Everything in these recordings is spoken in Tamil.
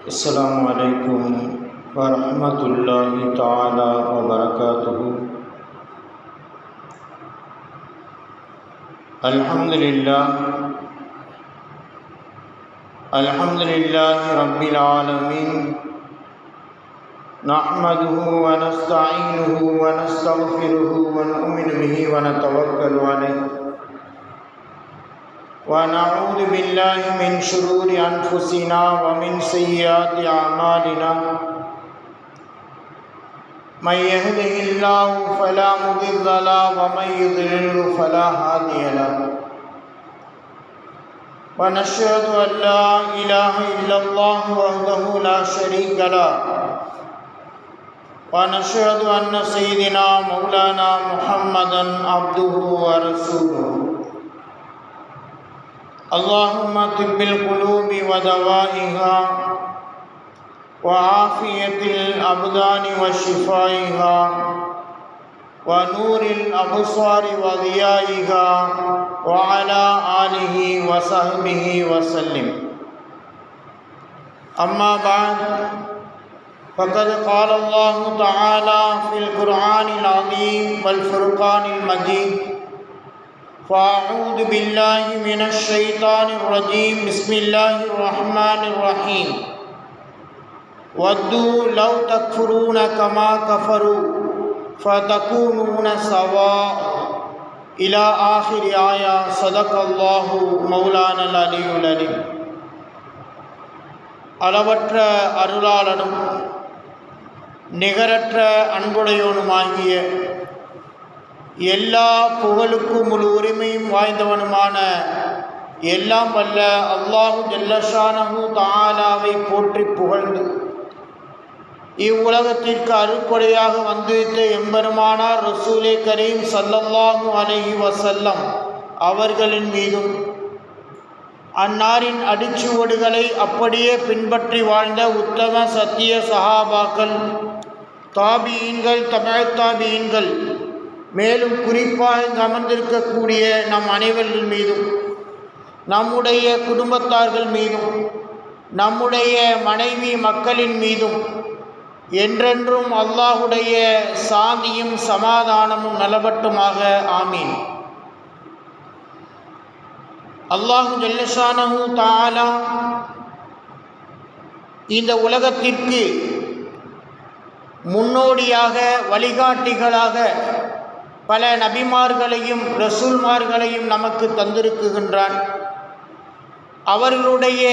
السلام عليكم ورحمة الله تعالى وبركاته. الحمد لله رب العالمين، نحمده ونستعينه ونستغفره ونؤمن به ونتوكل عليه، ونعوذ بالله من شرور أنفسنا ومن سيئات أعمالنا. من يهده الله فلا مضل له ومن يضلل فلا هادي له، ونشهد أن لا إله إلا الله وحده لا شريك له، ونشهد أن سيدنا مولانا محمدا عبده ورسوله. اللهم طب القلوب ودوائها وعافية الأبدان وشفائها ونور الأبصار وضيائها وعلى آله وصحبه وسلم. أما بعد، فقد قال الله تعالى في القرآن العظيم والفرقان المجيد: فأعوذ بالله من الشيطان الرجيم، بسم الله الرحمن الرحيم. وَدُّوا لَوْ تَكْفُرُونَ كَمَا كَفَرُوا فَتَكُونُونَ سَوَاءً إلى آخر آية. صدق الله مولانا العلي العليم. அளவற்ற அருளாளனும் நிகரற்ற அன்புடையோனுமாகிய எல்லா புகழுக்கும் முழு உரிமையும் வாய்ந்தவனுமான எல்லாம் வல்ல அல்லாஹு ஜல்லஷானஹு தஆலாவை போற்றி புகழ்ந்து, இவ்வுலகத்திற்கு அருட்கொடையாக வந்துவிட்ட எம்பெருமானார் ரசூலே கரீம் ஸல்லல்லாஹு அலைஹி வஸல்லம் அவர்களின் மீதும், அன்னாரின் அடிச்சுவடுகளை அப்படியே பின்பற்றி வாழ்ந்த உத்தம சத்திய சஹாபாக்கள், தாபியீன்கள், தபஅத் தாபியீன்கள், மேலும் குறிப்பாக இங்கு அமர்ந்திருக்கக்கூடிய நம் அனைவர்கள் மீதும், நம்முடைய குடும்பத்தார்கள் மீதும், நம்முடைய மனைவி மக்களின் மீதும் என்றென்றும் அல்லாஹுடைய சாந்தியும் சமாதானமும் நிலவட்டுமாக. ஆமீன். அல்லாஹு ஜல்லஷானஹு தஆலா இந்த உலகத்திற்கு முன்னோடியாக வழிகாட்டிகளாக பல நபிமார்களையும் ரசூல்மார்களையும் நமக்கு தந்திருக்குகின்றான். அவர்களுடைய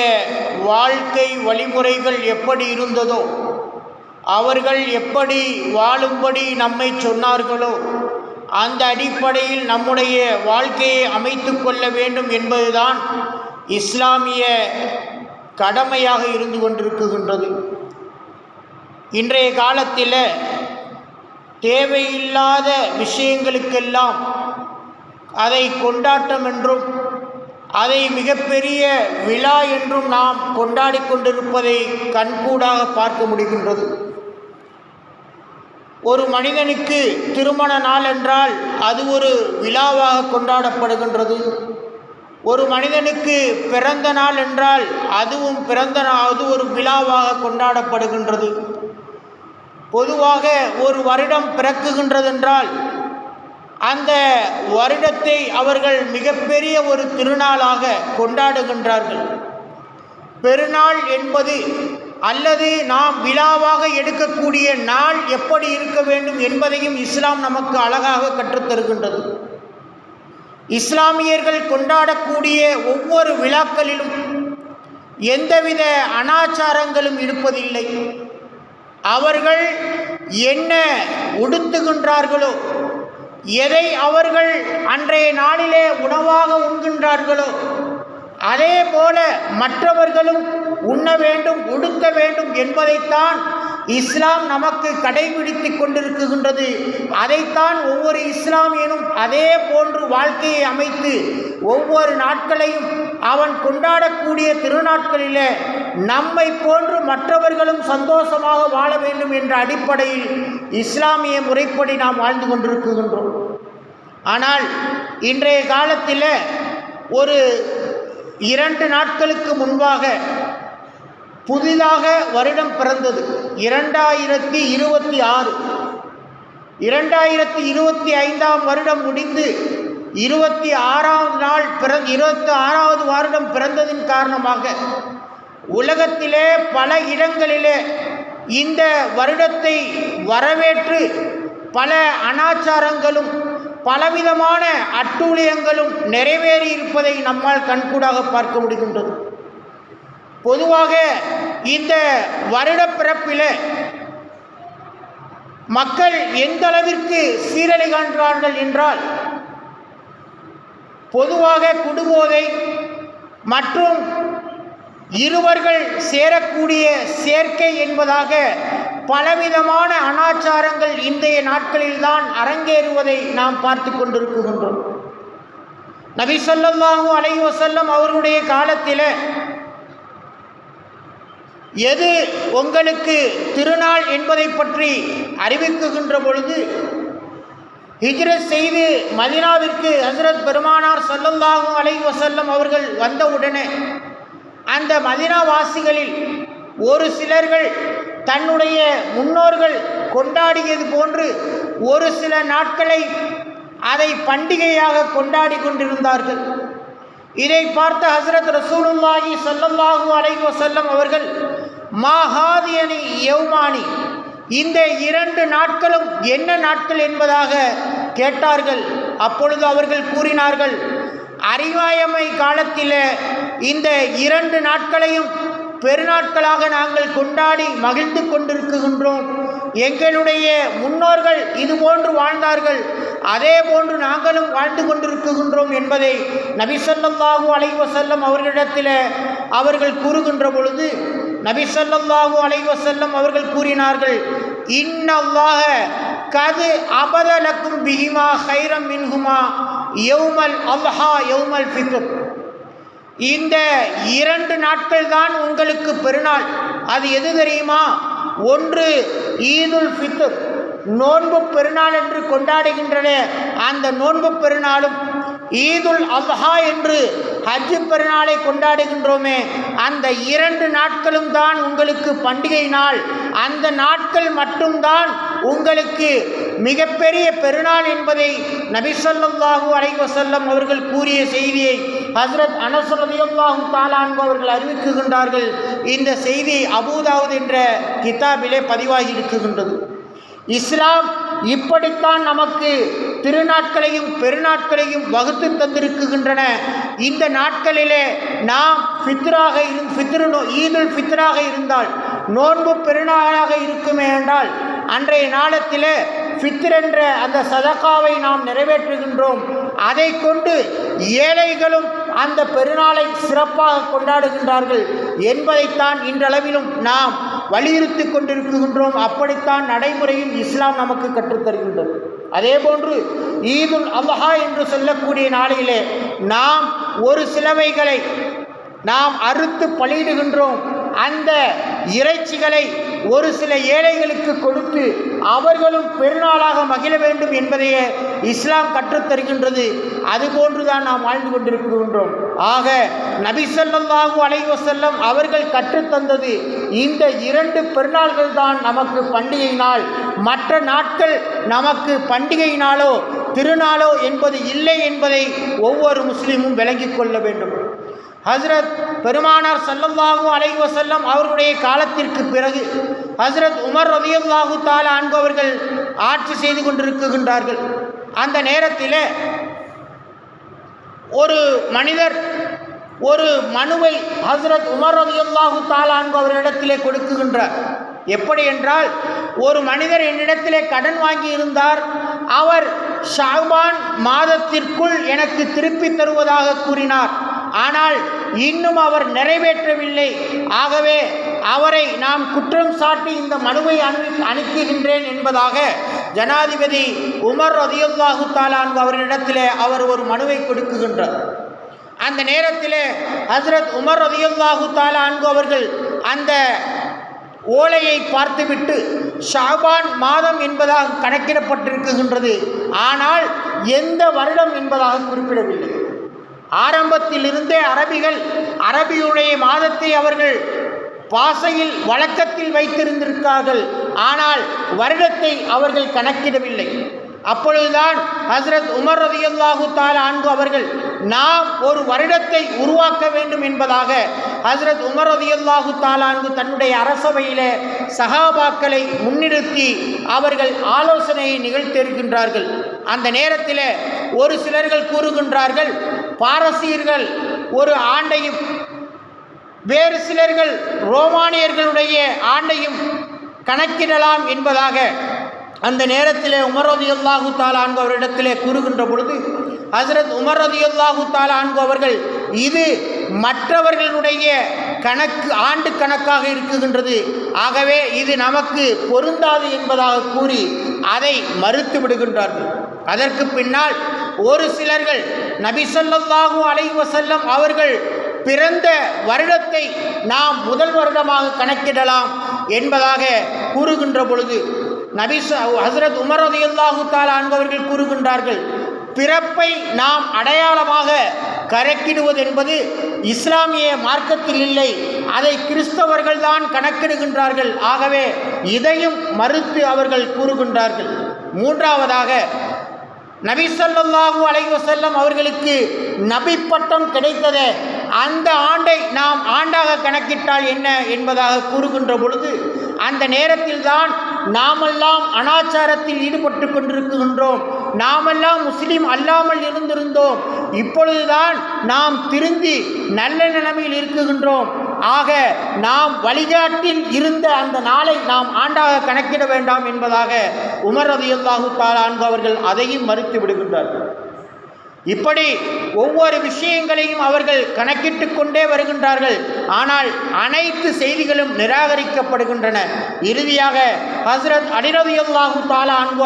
வாழ்க்கை வழிமுறைகள் எப்படி இருந்ததோ, அவர்கள் எப்படி வாழும்படி நம்மை சொன்னார்களோ, அந்த அடிப்படையில் நம்முடைய வாழ்க்கையை அமைத்து கொள்ள வேண்டும் என்பதுதான் இஸ்லாமிய கடமையாக இருந்து கொண்டிருக்கின்றது. இன்றைய காலத்தில் தேவையில்லாத விஷயங்களுக்கெல்லாம் அதை கொண்டாட்டம் என்றும் அதை மிகப்பெரிய விழா என்றும் நாம் கொண்டாடி கொண்டிருப்பதை கண்கூடாக பார்க்க முடிகின்றது. ஒரு மனிதனுக்கு திருமண நாள் என்றால் அது ஒரு விழாவாக கொண்டாடப்படுகின்றது. ஒரு மனிதனுக்கு பிறந்த நாள் என்றால் அதுவும் அது ஒரு விழாவாக கொண்டாடப்படுகின்றது. பொதுவாக ஒரு வருடம் பிறக்குகின்றதென்றால் அந்த வருடத்தை அவர்கள் மிகப்பெரிய ஒரு திருநாளாக கொண்டாடுகின்றார்கள். பெருநாள் என்பது அல்லது நாம் விழாவாக எடுக்கக்கூடிய நாள் எப்படி இருக்க வேண்டும் என்பதையும் இஸ்லாம் நமக்கு அழகாக கற்றுத்தருகின்றது. இஸ்லாமியர்கள் கொண்டாடக்கூடிய ஒவ்வொரு விழாக்களிலும் எந்தவித அனாச்சாரங்களும் இருப்பதில்லை. அவர்கள் என்ன உடுத்துகின்றார்களோ, எதை அவர்கள் அன்றைய நாளிலே உணவாக உண்கின்றார்களோ, அதே போல மற்றவர்களும் உண்ண வேண்டும், உடுத்த வேண்டும் என்பதைத்தான் இஸ்லாம் நமக்கு கடைபிடித்து கொண்டிருக்கின்றது. அதைத்தான் ஒவ்வொரு இஸ்லாமியனும் அதே போன்று வாழ்க்கையை அமைத்து ஒவ்வொரு நாட்களையும் அவன் கொண்டாடக்கூடிய திருநாட்களிலே நம்மை போன்று மற்றவர்களும் சந்தோஷமாக வாழ வேண்டும் என்ற அடிப்படையில் இஸ்லாமிய முறைப்படி நாம் வாழ்ந்து கொண்டிருக்கின்றோம். ஆனால் இன்றைய காலத்தில் ஒரு 2 நாட்களுக்கு முன்பாக புதிதாக வருடம் பிறந்தது 2026. 2025ஆம் வருடம் முடிந்து 26வது வருடம் பிறந்ததின் காரணமாக உலகத்திலே பல இடங்களிலே இந்த வருடத்தை வரவேற்று பல அனாச்சாரங்களும் பலவிதமான அட்டூழியங்களும் நிறைவேறி இருப்பதை நம்மால் கண்கூடாக பார்க்க முடிகின்றது. பொதுவாக இந்த வருட பிறப்பிலே மக்கள் எந்த அளவிற்கு சீரழி காண்கிறார்கள் என்றால், பொதுவாக குடுபோதை மற்றும் இருவர்கள் சேரக்கூடிய சேர்க்கை என்பதாக பலவிதமான அனாச்சாரங்கள் இன்றைய நாட்களில்தான் அரங்கேறுவதை நாம் பார்த்து கொண்டிருக்கின்றோம். நபி ஸல்லல்லாஹு அலைஹி வஸல்லம் அவர்களுடைய காலத்தில் எது உங்களுக்கு திருநாள் என்பதை பற்றி அறிவிக்குகின்ற பொழுது, ஹிஜ்ரத் செய்து மதீனாவிற்கு ஹஜ்ரத் பெருமானார் ஸல்லல்லாஹு அலைஹி வஸல்லம் அவர்கள் வந்தவுடனே அந்த மதீனாவாசிகளில் ஒரு சிலர்கள் தன்னுடைய முன்னோர்கள் கொண்டாடியது போன்று ஒரு சில நாட்களை அதை பண்டிகையாக கொண்டாடி கொண்டிருந்தார்கள். இதை பார்த்த ஹஜ்ரத் ரசூலுல்லாஹி ஸல்லல்லாஹு அலைஹி வஸல்லம் அவர்கள் மாஹாதியனி யௌமானி, இந்த 2 நாட்களும் என்ன நாட்கள் என்பதாக கேட்டார்கள். அப்பொழுது அவர்கள் கூறினார்கள், அறிவாயமை காலத்தில் இந்த 2 நாட்களையும் பெருநாட்களாக நாங்கள் கொண்டாடி மகிழ்ந்து கொண்டிருக்கின்றோம். எங்களுடைய முன்னோர்கள் இதுபோன்று வாழ்ந்தார்கள், அதே போன்று நாங்களும் வாழ்ந்து கொண்டிருக்கின்றோம் என்பதை நபி ஸல்லல்லாஹு அலைஹி வஸல்லம் அவர்களிடத்தில் அவர்கள் கூறுகின்ற பொழுது, நபி ஸல்லல்லாஹு அலைஹி வஸல்லம் அவர்கள் கூறினார்கள், இன்னல்லாஹ கது அபதலக்கும் பிஹிமா கைரம் மின்ஹுமா யௌமல் அல்ஹா யௌமல் ஃபித்ர். இந்த 2 நாட்கள் தான் உங்களுக்கு பெருநாள். அது எது தெரியுமா? ஒன்று ஈதுல் ஃபித்ர், நோன்பு பெருநாள் என்று கொண்டாடுகின்றன அந்த நோன்பு பெருநாளும், ஈதுல் அல்ஹா என்று ஹஜ் பெருநாளை கொண்டாடுகின்றோமே அந்த 2 நாட்களும் தான் உங்களுக்கு பண்டிகை நாள். அந்த நாட்கள் மட்டும்தான் உங்களுக்கு மிகப்பெரிய பெருநாள் என்பதை நபி ஸல்லல்லாஹு அலைஹி வஸல்லம் அவர்கள் கூறிய செய்தியை ஹஜ்ரத் அனஸ் ரலியல்லாஹு தஆலா அன்ஹு அவர்கள் அறிவிக்குகின்றார்கள். இந்த செய்தி அபூதாவுத் என்ற கிதாபிலே பதிவாகி இருக்குகின்றது. இஸ்லாம் இப்படித்தான் நமக்கு திருநாட்களையும் பெருநாட்களையும் வகுத்து தந்திருக்குகின்றன. இந்த நாட்களிலே நாம் ஈதுல் ஃபித்ராக இருந்தால், நோன்பு பெருநாளாக இருக்குமே என்றால், அன்றைய நாளத்தில் ஃபித்ர் என்ற அந்த சதகாவை நாம் நிறைவேற்றுகின்றோம். அதை கொண்டு ஏழைகளும் அந்த பெருநாளை சிறப்பாக கொண்டாடுகின்றார்கள் என்பதைத்தான் இன்றளவிலும் நாம் வலியுறுத்தி கொண்டிருக்கின்றோம். அப்படித்தான் நடைமுறையில் இஸ்லாம் நமக்கு கற்றுத்தருகின்றது. அதே போன்று ஈதுல் அல்ஹா என்று சொல்லக்கூடிய நாளிலே நாம் ஒரு சிலவைகளை நாம் அறுத்து பலியிடுகின்றோம். அந்த இறைச்சிகளை ஒரு சில ஏழைகளுக்கு கொடுத்து அவர்களும் பெருநாளாக மகிழ வேண்டும் என்பதையே இஸ்லாம் கற்றுத்தருகின்றது. அதுபோன்றுதான் நாம் வாழ்ந்து கொண்டிருக்கின்றோம். ஆக நபி ஸல்லல்லாஹு அலைஹி வஸல்லம் அவர்கள் கற்றுத்தந்தது இந்த 2 பெருநாள்கள் தான் நமக்கு பண்டிகை நாள். மற்ற நாட்கள் நமக்கு பண்டிகை நாளோ திருநாளோ என்பது இல்லை என்பதை ஒவ்வொரு முஸ்லீமும் விளங்கிக் கொள்ள வேண்டும். ஹஜ்ரத் பெருமானார் ஸல்லல்லாஹு அலைஹி வஸல்லம் அவர்களுடைய காலத்திற்கு பிறகு ஹஜ்ரத் உமர் ரலியல்லாஹு தஆலா அன்ஹு அவர்கள் ஆட்சி செய்து கொண்டிருக்கின்றார்கள். அந்த நேரத்தில் ஒரு மனிதர் ஒரு மனுவை ஹஜ்ரத் உமர் ரலியல்லாஹு தஆலா அன்ஹு அவர்களிடத்திலே கொடுக்குகின்றார். எப்படி என்றால், ஒரு மனிதர் என்னிடத்திலே கடன் வாங்கி இருந்தார். அவர் ஷாபான் மாதத்திற்குள் எனக்கு திருப்பி தருவதாக கூறினார். ஆனால் இன்னும் அவர் நிறைவேற்றவில்லை. ஆகவே அவரை நாம் குற்றம் சாட்டி இந்த மனுவை அனுப்புகின்றேன் என்பதாக ஜனாதிபதி உமர் ரலியல்லாஹு தஆலா அன்ஹு அவர்களிடத்திலே அவர் ஒரு மனுவை கொடுக்குகின்றார். அந்த நேரத்தில் ஹஜ்ரத் உமர் ரலியல்லாஹு தஆலா அன்ஹு அவர்கள் அந்த ஓலையை பார்த்துவிட்டு ஷாபான் மாதம் என்பதாக கணக்கிடப்பட்டிருக்கின்றது, ஆனால் எந்த வருடம் என்பதாக குறிப்பிடவில்லை. ஆரம்பத்திலிருந்தே அரபிகள் அரபியுடைய மாதத்தை அவர்கள் பாசையில் வழக்கத்தில் வைத்திருந்திருக்கார்கள். ஆனால் வருடத்தை அவர்கள் கணக்கிடவில்லை. அப்பொழுதுதான் ஹஸ்ரத் உமர் ரலியல்லாஹு தஆலா அன்ஹு அவர்கள் நாம் ஒரு வருடத்தை உருவாக்க வேண்டும் என்பதாக ஹஸ்ரத் உமர் ரலியல்லாஹு தஆலா அன்ஹு தன்னுடைய அரசவையிலே சஹாபாக்களை முன்னிறுத்தி அவர்கள் ஆலோசனையை நிகழ்த்தியிருக்கின்றார்கள். அந்த நேரத்தில் ஒரு சிலர்கள் கூறுகின்றார்கள், பாரசீகர்கள் ஒரு ஆண்டையும் வேறு சிலர்கள் ரோமானியர்களுடைய ஆண்டையும் கணக்கிடலாம் என்பதாக அந்த நேரத்தில் உமர் ரலியல்லாஹு தஆலா அன்ஹு அவரிடத்திலே கூறுகின்ற பொழுது ஹஸ்ரத் உமர் ரலியல்லாஹு தஆலா அன்ஹு அவர்கள் இது மற்றவர்களுடைய கணக்கு ஆண்டு கணக்காக இருக்குகின்றது, ஆகவே இது நமக்கு பொருந்தாது என்பதாக கூறி அதை மறுத்து விடுகின்றார்கள். அதற்கு பின்னால் ஒரு சிலர்கள் நபி ஸல்லல்லாஹு அலைஹி வஸல்லம் அவர்கள் பிறந்த வருடத்தை நாம் முதல் வருடமாக கணக்கிடலாம் என்பதாக கூறுகின்ற பொழுது ஹஸ்ரத் உமர் ரலியல்லாஹு தஆலா அன்ஹு அவர்கள் கூறுகின்றார்கள், பிறப்பை நாம் அடையாளமாக கணக்கிடுவது என்பது இஸ்லாமிய மார்க்கத்தில் இல்லை, அதை கிறிஸ்தவர்கள் தான் கணக்கிடுகின்றார்கள். ஆகவே இதையும் மறுத்து அவர்கள் கூறுகின்றார்கள். மூன்றாவதாக நபி ஸல்லல்லாஹு அலைஹி வஸல்லம் அவர்களுக்கு நபி பட்டம் கிடைத்ததே, அந்த ஆண்டை நாம் ஆண்டாக கணக்கிட்டால் என்ன என்பதாக கூறுகின்ற பொழுது அந்த நேரத்தில் தான் நாமெல்லாம் அனாச்சாரத்தில் ஈடுபட்டு கொண்டிருக்கின்றோம், நாமெல்லாம் முஸ்லீம் அல்லாமல் இருந்திருந்தோம், இப்பொழுதுதான் நாம் திருந்தி நல்ல நிலைமையில் இருக்குகின்றோம், ஆக நாம் வழிகாட்டில் இருந்த அந்த நாளை நாம் ஆண்டாக கணக்கிட வேண்டாம் என்பதாக உமர் ரலியல்லாஹு தஆலா அன்ஹு அவர்கள் அதையும் மறுத்து விடுகின்றார்கள். இப்படி ஒவ்வொரு விஷயங்களையும் அவர்கள் கணக்கிட்டு கொண்டே வருகின்றார்கள். ஆனால் அனைத்து செய்திகளும் நிராகரிக்கப்படுகின்றன. இறுதியாக ஹஸ்ரத் அலி ரலியல்லாஹு தஆலா அன்ஹு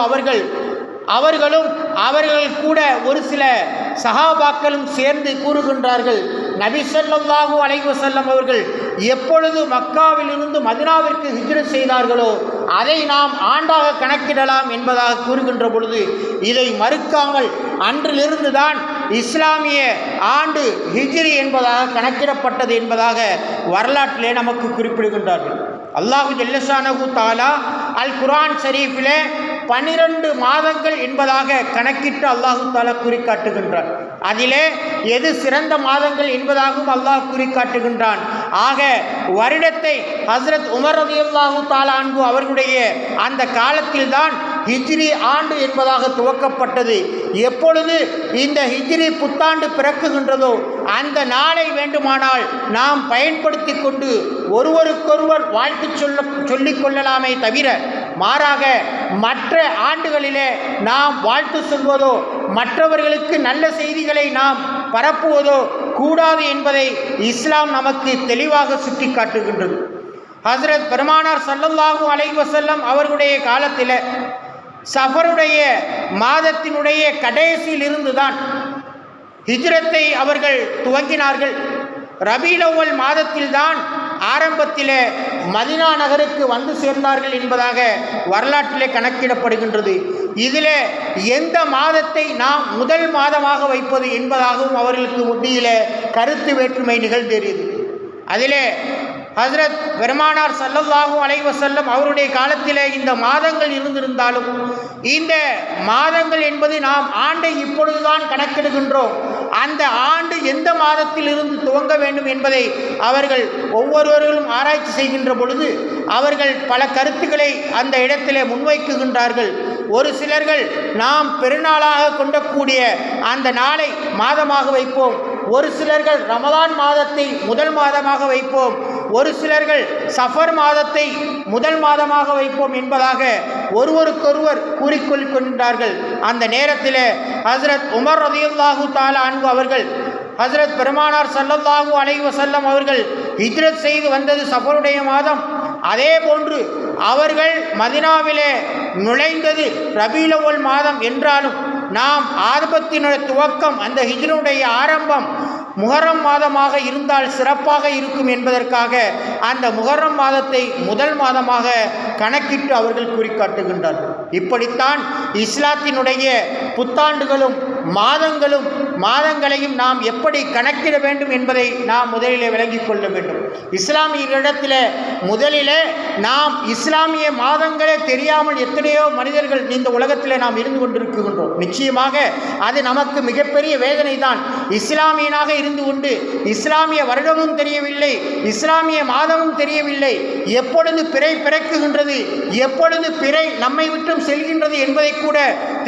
அவர்களும் அவர்கள் கூட ஒரு சில சஹாபாக்களும் சேர்ந்து கூறுகின்றார்கள், நபி ஸல்லல்லாஹு அலைஹி வஸல்லம் அவர்கள் எப்பொழுது மக்காவிலிருந்து மதீனாவிற்கு ஹிஜ்ரத் செய்தார்களோ அதை நாம் ஆண்டாக கணக்கிடலாம் என்பதாக கூறுகின்ற பொழுது இதை மறுக்காமல் அன்றிலிருந்து தான் இஸ்லாமிய ஆண்டு ஹிஜ்ரி என்பதாக கணக்கிடப்பட்டது என்பதாக வரலாற்றிலே நமக்கு குறிப்பிடுகின்றார்கள். அல்லாஹு ஜல்லஷானஹு தஆலா அல் குர்ஆன் ஷரீஃபிலே 12 மாதங்கள் என்பதாக கணக்கிட்டு அல்லாஹு தஆலா குறிக்காட்டுகின்றான். அதிலே எது சிறந்த மாதங்கள் என்பதாகவும் அல்லாஹ் குறிக்காட்டுகின்றான். ஆக வருடத்தை ஹஸ்ரத் உமர் ரலியல்லாஹு தஆலா அன்ஹு அவர்களுடைய அந்த காலத்தில் தான் ஹிஜ்ரி ஆண்டு என்பதாக துவக்கப்பட்டது. எப்பொழுது இந்த ஹிஜ்ரி புத்தாண்டு பிறக்குகின்றதோ அந்த நாளை வேண்டுமானால் நாம் பயன்படுத்தி கொண்டு ஒருவருக்கொருவர் வாழ்த்து சொல்லிக் கொள்ளலாமே தவிர மாறாக மற்ற ஆண்டுகளிலே நாம் வாழ்த்து சொல்வதோ மற்றவர்களுக்கு நல்ல செய்திகளை நாம் பரப்புவதோ கூடாது என்பதை இஸ்லாம் நமக்கு தெளிவாக சுட்டி காட்டுகின்றது. ஹஸ்ரத் பெருமானார் ஸல்லல்லாஹு அலைஹி வஸல்லம் அவர்களுடைய காலத்தில் சஃபருடைய மாதத்தினுடைய கடைசியில் இருந்துதான் ஹிஜ்ரத்தை அவர்கள் துவங்கினார்கள். ரபீல் அவ்வல் மாதத்தில்தான் ஆரம்பத்தில் மதீனா நகருக்கு வந்து சேர்ந்தார்கள் என்பதாக வரலாற்றிலே கணக்கிடப்படுகின்றது. இதில் எந்த மாதத்தை நாம் முதல் மாதமாக வைப்பது என்பதாகவும் அவர்களுக்கு மத்தியில் கருத்து வேற்றுமை நிகழ்ந்தேறியது. அதிலே ஹஸ்ரத் பெருமானார் ஸல்லல்லாஹு அலைஹி வஸல்லம் அவருடைய காலத்திலே இந்த மாதங்கள் இருந்திருந்தாலும் இந்த மாதங்கள் என்பது நாம் ஆண்டை இப்பொழுதுதான் கணக்கிடுகின்றோம், அந்த ஆண்டு எந்த மாதத்தில் இருந்து துவங்க வேண்டும் என்பதை அவர்கள் ஒவ்வொருவர்களும் ஆராய்ச்சி செய்கின்ற பொழுது அவர்கள் பல கருத்துக்களை அந்த இடத்திலே முன்வைக்குகின்றார்கள். ஒரு சிலர்கள் நாம் பெருநாளாக கொண்டக்கூடிய அந்த நாளை மாதமாக வைப்போம், ஒரு சிலர்கள் ரமலான் மாதத்தை முதல் மாதமாக வைப்போம், ஒரு சிலர்கள் சஃபர் மாதத்தை முதல் மாதமாக வைப்போம் என்பதாக ஒருவருக்கொருவர் கூறிக்கொள்கின்றார்கள். அந்த நேரத்தில் ஹஸ்ரத் உமர் ரலியல்லாஹு தஆலா அன்ஹு அவர்கள் ஹஸ்ரத் பெருமானார் ஸல்லல்லாஹு அலைஹி வஸல்லம் அவர்கள் ஹிஜ்ரத் செய்து வந்தது சஃபருடைய மாதம், அதே போன்று அவர்கள் மதீனாவிலே நுழைந்தது ரபீல் அவ்வல் மாதம் என்றாலும் நாம் ஆரம்பத்தினுடைய துவக்கம் அந்த ஹிஜ்ருடைய ஆரம்பம் முஹர்ரம் மாதமாக இருந்தால் சிறப்பாக இருக்கும் என்பதற்காக அந்த முஹர்ரம் மாதத்தை முதல் மாதமாக கணக்கிட்டு அவர்கள் குறிக்காட்டுகின்றார்கள். இப்படித்தான் இஸ்லாத்தினுடைய புத்தாண்டுகளும் மாதங்களையும் நாம் எப்படி கணக்கிட வேண்டும் என்பதை நாம் முதலிலே விளங்கிக் கொள்ள வேண்டும். இஸ்லாமியர்களிடத்தில் முதலிலே நாம் இஸ்லாமிய மாதங்களே தெரியாமல் எத்தனையோ மனிதர்கள் இந்த உலகத்தில் நாம் இருந்து கொண்டிருக்கின்றோம். நிச்சயமாக அது நமக்கு மிகப்பெரிய வேதனை தான். இஸ்லாமியனாக இருந்து கொண்டு இஸ்லாமிய வருடமும் தெரியவில்லை, இஸ்லாமிய மாதமும் தெரியவில்லை, எப்பொழுது பிறை பிறக்குகின்றது, எப்பொழுது பிறை நம்மை விட்டும் செல்கின்றது என்பதை கூட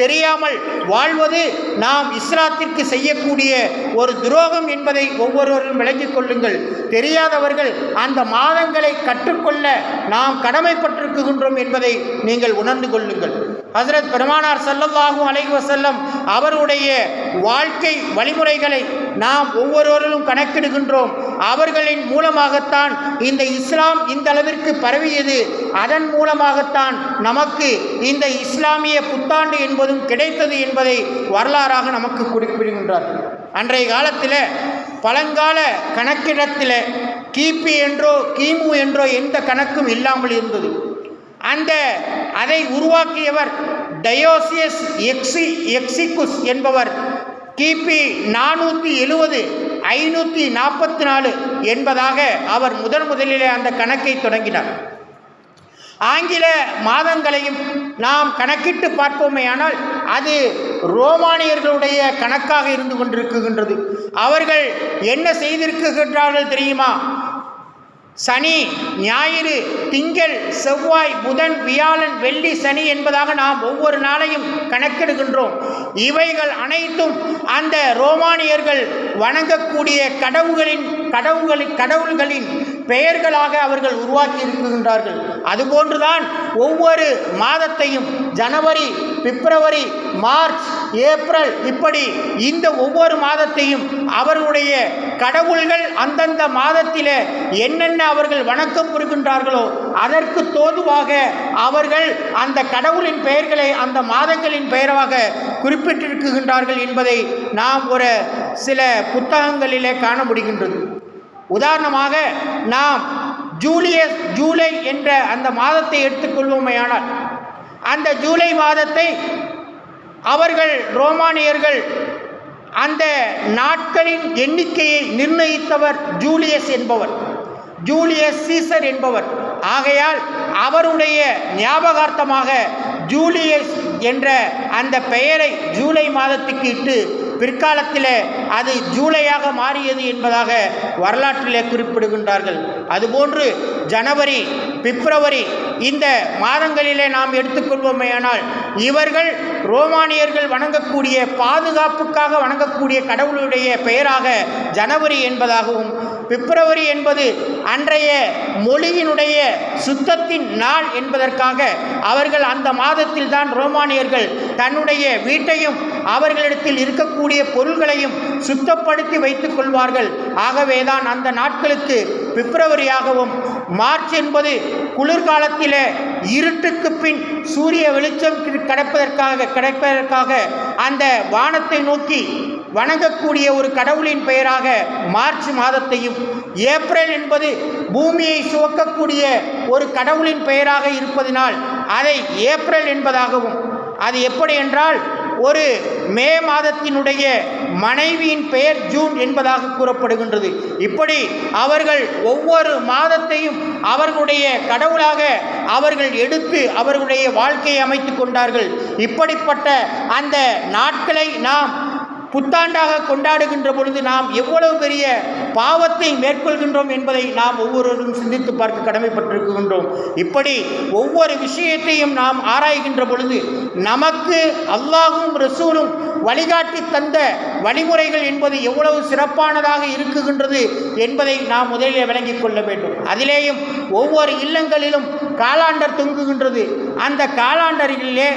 தெரியாமல் வாழ்வது நாம் இஸ்லாத்திற்கு செய்யக்கூடிய ஒரு துரோகம் என்பதை ஒவ்வொருவரும் விளங்கிக் கொள்ளுங்கள். தெரியாதவர்கள் அந்த மாதங்களை கற்றுக்கொள்ள நாம் கடமைப்பட்டிருக்கின்றோம் என்பதை நீங்கள் உணர்ந்து கொள்ளுங்கள். ஹஜ்ரத் பெருமானார் ஸல்லல்லாஹு அலைஹி வஸல்லம் அவருடைய வாழ்க்கை வழிமுறைகளை நாம் ஒவ்வொருவரும் கணக்கிடுகின்றோம். அவர்களின் மூலமாகத்தான் இந்த இஸ்லாம் இந்த அளவிற்கு பரவியது. அதன் மூலமாகத்தான் நமக்கு இந்த இஸ்லாமிய புத்தாண்டு என்பதும் கிடைத்தது என்பதை வரலாறாக நமக்கு குறிப்பிடுகின்றார்கள். அன்றைய காலத்தில் பழங்கால கணக்கிடத்தில் கிபி என்றோ கிமு என்றோ எந்த கணக்கும் இல்லாமல் இருந்தது. அதை உருவாக்கியவர் டயோசியஸ் எக்ஸிகுஸ் என்பவர் கிபி 470 544 என்பதாக அவர் முதலிலே அந்த கணக்கை தொடங்கினார். ஆங்கில மாதங்களையும் நாம் கணக்கிட்டு பார்ப்போமேயானால் அது ரோமானியர்களுடைய கணக்காக இருந்து கொண்டிருக்கின்றது. அவர்கள் என்ன செய்திருக்கின்றார்கள் தெரியுமா? சனி, ஞாயிறு, திங்கள், செவ்வாய், புதன், வியாழன், வெள்ளி, சனி என்பதாக நாம் ஒவ்வொரு நாளையும் கணக்கெடுகின்றோம். இவைகள் அனைத்தும் அந்த ரோமானியர்கள் வணங்கக்கூடிய கடவுள்களின் பெயர்களாக அவர்கள் உருவாக்கி இருக்கின்றார்கள். அதுபோன்றுதான் ஒவ்வொரு மாதத்தையும் ஜனவரி, பிப்ரவரி, மார்ச், ஏப்ரல் இப்படி இந்த ஒவ்வொரு மாதத்தையும் அவர்களுடைய கடவுள்கள் அந்தந்த மாதத்தில் என்னென்ன அவர்கள் வணக்கம் புரிகின்றார்களோ அதற்கு தோதுவாக அவர்கள் அந்த கடவுளின் பெயர்களை அந்த மாதங்களின் பெயராக குறிப்பிட்டிருக்கின்றார்கள் என்பதை நாம் ஒரு சில புத்தகங்களிலே காண முடிகின்றது. உதாரணமாக நாம் ஜூலை என்ற அந்த மாதத்தை எடுத்துக்கொள்வோமேயானால் அந்த ஜூலை மாதத்தை அவர்கள் ரோமானியர்கள் அந்த நாட்களின் எண்ணிக்கையை நிர்ணயித்தவர் ஜூலியஸ் சீசர் என்பவர். ஆகையால் அவருடைய ஞாபகார்த்தமாக ஜூலியஸ் என்ற அந்த பெயரை ஜூலை மாதத்துக்கு இட்டு பிற்காலத்தில் அது ஜூலையாக மாறியது என்பதாக வரலாற்றிலே குறிப்பிடுகின்றார்கள். அதுபோன்று ஜனவரி, பிப்ரவரி இந்த மாதங்களிலே நாம் எடுத்துக்கொள்வோமேயானால் இவர்கள் ரோமானியர்கள் வணங்கக்கூடிய பாதுகாப்புக்காக வணங்கக்கூடிய கடவுளுடைய பெயராக ஜனவரி என்பதாகவும், பிப்ரவரி என்பது அன்றைய மொழியினுடைய சுத்தத்தின் நாள் என்பதற்காக அவர்கள் அந்த மாதத்தில் தான் ரோமானியர்கள் தன்னுடைய வீட்டையும் அவர்களிடத்தில் இருக்கக்கூடிய பொருள்களையும் சுத்தப்படுத்தி வைத்துக் கொள்வார்கள். ஆகவேதான் அந்த நாட்களுக்கு பிப்ரவரியாகவும், மார்ச் என்பது குளிர்காலத்தில் இருட்டுக்கு பின் சூரிய வெளிச்சம் கிடைப்பதற்காக அந்த வானத்தை நோக்கி வணங்கக்கூடிய ஒரு கடவுளின் பெயராக மார்ச் மாதத்தையும், ஏப்ரல் என்பது பூமியை சுவக்கக்கூடிய ஒரு கடவுளின் பெயராக இருப்பதினால் அதை ஏப்ரல் என்பதாகவும், அது எப்படி என்றால் ஒரு மே மாதத்தினுடைய மனைவியின் பெயர் ஜூன் என்பதாக கூறப்படுகின்றது. இப்படி அவர்கள் ஒவ்வொரு மாதத்தையும் அவர்களுடைய கடவுளாக அவர்கள் எடுத்து அவர்களுடைய வாழ்க்கையை அமைத்து கொண்டார்கள். இப்படிப்பட்ட அந்த நாட்களை நாம் புத்தாண்டாக கொண்டாடுகின்ற பொழுது நாம் எவ்வளவு பெரிய பாவத்தை மேற்கொள்கின்றோம் என்பதை நாம் ஒவ்வொருவரும் சிந்தித்து பார்க்க கடமைப்பட்டிருக்கின்றோம். இப்படி ஒவ்வொரு விஷயத்தையும் நாம் ஆராய்கின்ற பொழுது நமக்கு அல்லாஹும் ரசூலும் வழிகாட்டி தந்த வழிமுறைகள் என்பது எவ்வளவு சிறப்பானதாக இருக்குகின்றது என்பதை நாம் முதலில் விளங்கிக் கொள்ள வேண்டும். அதிலேயும் ஒவ்வொரு இல்லங்களிலும் காலாண்டர் தொங்குகின்றது. அந்த காலாண்டரிலே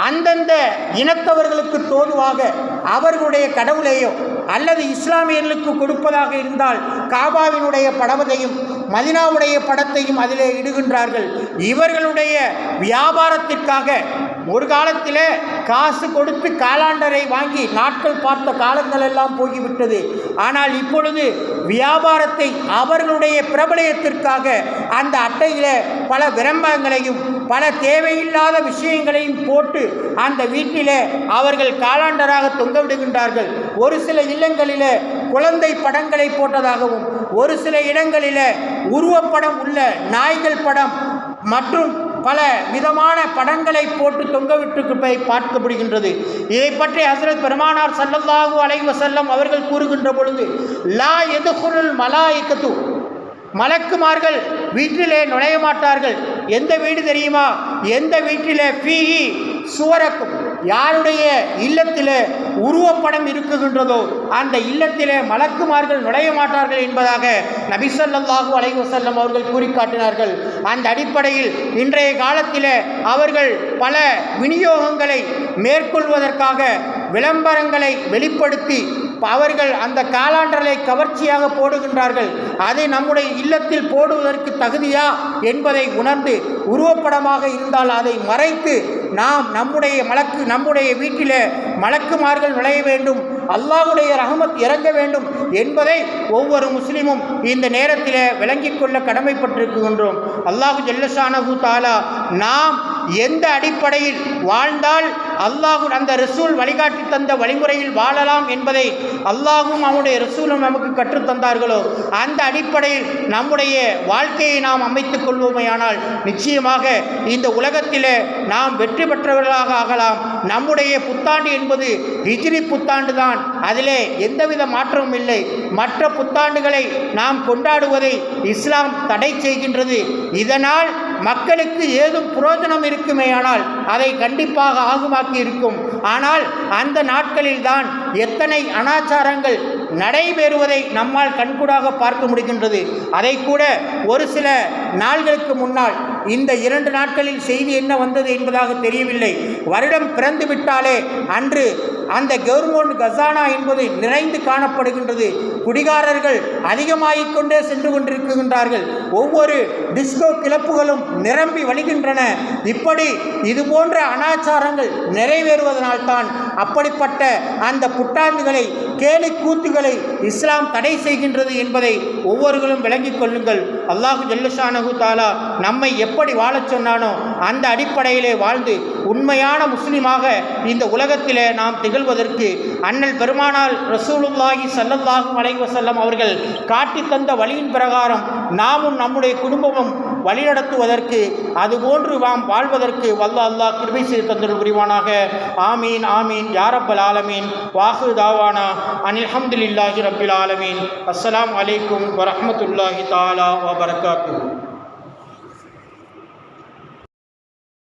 அந்தந்த இனத்தவர்களுக்கு தோதுவாக அவர்களுடைய கடவுளையோ அல்லது இஸ்லாமியர்களுக்கு கொடுப்பதாக இருந்தால் காபாவினுடைய படத்தையும் மதினாவுடைய படத்தையும் அதிலே இடுகின்றார்கள். இவர்களுடைய வியாபாரத்திற்காக ஒரு காலத்தில் காசு கொடுத்து காலாண்டரை வாங்கி நாட்கள் பார்த்த காலங்கள் எல்லாம் போய்விட்டது. ஆனால் இப்பொழுது வியாபாரத்தை அவர்களுடைய பிரபலயத்திற்காக அந்த அட்டையில் பல விளம்பரங்களையும் பல தேவையில்லாத விஷயங்களையும் போட்டு அந்த வீட்டில் அவர்கள் காலாண்டராக தொங்க விடுகின்றார்கள். ஒரு சில இல்லங்களில் குழந்தை படங்களை போட்டதாகவும், ஒரு சில இடங்களில் உருவப்படம் உள்ள நாய்கள் படம் மற்றும் பல விதமான படங்களை போட்டு தொங்கவிட்டு பார்க்கப்படுகின்றது. இதை பற்றி ஹஸ்ரத் பெருமானார் ஸல்லல்லாஹு அலைஹி வஸல்லம் அவர்கள் கூறுகின்ற பொழுது, லா யதுகுலுல் மலாயிகத்து, மலக்குமார்கள் வீட்டிலே நுழைய மாட்டார்கள். எந்த வீடு தெரியுமா? எந்த வீட்டிலே ஃபீஹி சுவரக்கும், யாருடைய இல்லத்தில் உருவப்படம் இருக்குகின்றதோ அந்த இல்லத்திலே மலக்குமார்கள் நுழைய மாட்டார்கள் என்பதாக நபி ஸல்லல்லாஹு அலைஹி வஸல்லம் அவர்கள் கூறி காட்டினார்கள். அந்த அடிப்படையில் இன்றைய காலத்தில் அவர்கள் பல விநியோகங்களை மேற்கொள்வதற்காக விளம்பரங்களை வெளிப்படுத்தி அவர்கள் அந்த காலாண்டரை கவர்ச்சியாக போடுகின்றார்கள். அதை நம்முடைய இல்லத்தில் போடுவதற்கு தகுதியா என்பதை உணர்ந்து உருவப்படமாக இருந்தால் அதை மறைத்து நாம் நம்முடைய வீட்டில் மலக்குமார்கள் நுழைய வேண்டும், அல்லாஹ்வுடைய ரஹமத் இறங்க வேண்டும் என்பதை ஒவ்வொரு முஸ்லிமும் இந்த நேரத்தில் விளங்கிக் கொள்ள கடமைப்பட்டிருக்கின்றோம். அல்லாஹ் ஜல்லஷானஹு தஆலா நாம் எந்த அடிப்படையில் வாழ்ந்தால் அல்லாஹ் அந்த ரசூல் வழிகாட்டி தந்த வழிமுறையில் வாழலாம் என்பதை அல்லாஹும் அவனுடைய ரசூலும் நமக்கு கற்றுத்தந்தார்களோ அந்த அடிப்படையில் நம்முடைய வாழ்க்கையை நாம் அமைத்துக் கொள்வோமேயானால் நிச்சயமாக இந்த உலகத்தில் நாம் வெற்றி பெற்றவர்களாக ஆகலாம். நம்முடைய புத்தாண்டு என்பது ஹிஜ்ரி புத்தாண்டு தான், அதிலே எந்தவித மாற்றமும் இல்லை. மற்ற புத்தாண்டுகளை நாம் கொண்டாடுவதை இஸ்லாம் தடை செய்கின்றது. இதனால் மக்களுக்கு ஏதும் புரோஜனம் இருக்குமேயானால் அதை கண்டிப்பாக ஆகுமாக்கி இருக்கும். ஆனால் அந்த நாட்களில்தான் எத்தனை அனாச்சாரங்கள் நடைபெறுவதை நம்மால் கண்கூடாக பார்க்க முடிகின்றது. அதை கூட ஒரு சில நாள்களுக்கு முன்னால் இந்த 2 நாட்களில் செய்தி என்ன வந்தது என்பதாக தெரியவில்லை. வருடம் பிறந்து விட்டாலே அன்று அந்த கவர்மெண்ட் கசானா என்பது நிறைந்து காணப்படுகின்றது. குடிகாரர்கள் அதிகமாகிக் கொண்டே சென்று கொண்டிருக்கின்றார்கள். ஒவ்வொரு டிஸ்கோ கிளப்புகளும் நிரம்பி வழிகின்றன. இப்படி இது போன்ற அனாச்சாரங்கள் நிறைவேறுவதனால்தான் அப்படிப்பட்ட அந்த புத்தாண்டுகளை கேலி கூத்துகளை இஸ்லாம் தடை செய்கின்றது என்பதை ஒவ்வொருவரும் விளங்கிக் கொள்ளுங்கள். அல்லாஹ் ஜல்லஷானஹு தஆலா நம்மை எப்படி வாழச் சொன்னானோ அந்த அடிப்படையிலே வாழ்ந்து உண்மையான முஸ்லிமாக இந்த உலகத்திலே நாம் திகழ்வதற்கு அண்ணல் பெருமானார் ரசூலுல்லாஹி ஸல்லல்லாஹு அலைஹி வஸல்லம் அவர்கள் காட்டி தந்த வழியின் பிரகாரம் நாமும் நம்முடைய குடும்பமும் வழிநடத்துவதற்கு அதுபோன்று நாம் வாழ்வதற்கு வல்ல அல்லாஹ் கிருபை செய்து தந்தருள் புரிவானாக. ஆமீன் ஆமீன் யா ரப்பல் ஆலமீன். வாஹிரு தாவானா அனில் ஹம்துலில்லாஹி ரப்பில் ஆலமீன். அஸ்ஸலாமு அலைக்கும் வரஹ்மத்துல்லாஹி தஆலா வ பரகாத்துஹு.